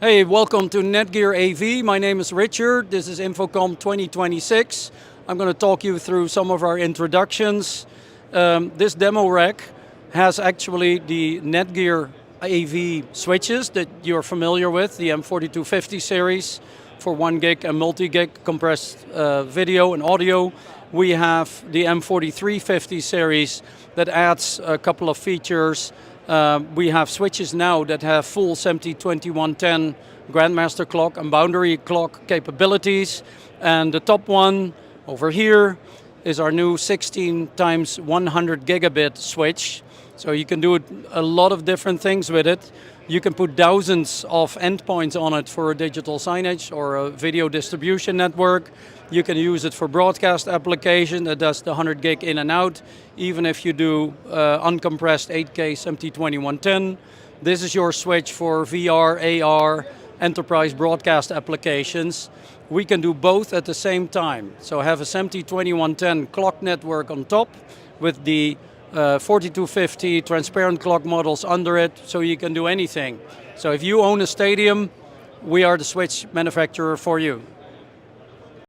Hey, welcome to NETGEAR AV. My name is Richard. This is InfoComm 2026. I'm going to talk you through some of our introductions. This demo rack has actually the NETGEAR AV switches that you're familiar with, the M4250 series for 1 gig and multi-gig compressed video and audio. We have the M4350 series that adds a couple of features. We have switches now that have full CSM4116 Grandmaster clock and boundary clock capabilities. And the top one over here is our new 16 times 100 gigabit switch. So you can do a lot of different things with it. You can put thousands of endpoints on it for a digital signage or a video distribution network. You can use it for broadcast application that does the 100 gig in and out, even if you do uncompressed 8K CSM4110. This is your switch for VR, AR, enterprise broadcast applications. We can do both at the same time. So have a CSM4110 clock network on top with the 4250 transparent clock models under it, so you can do anything. So if you own a stadium, we are the switch manufacturer for you.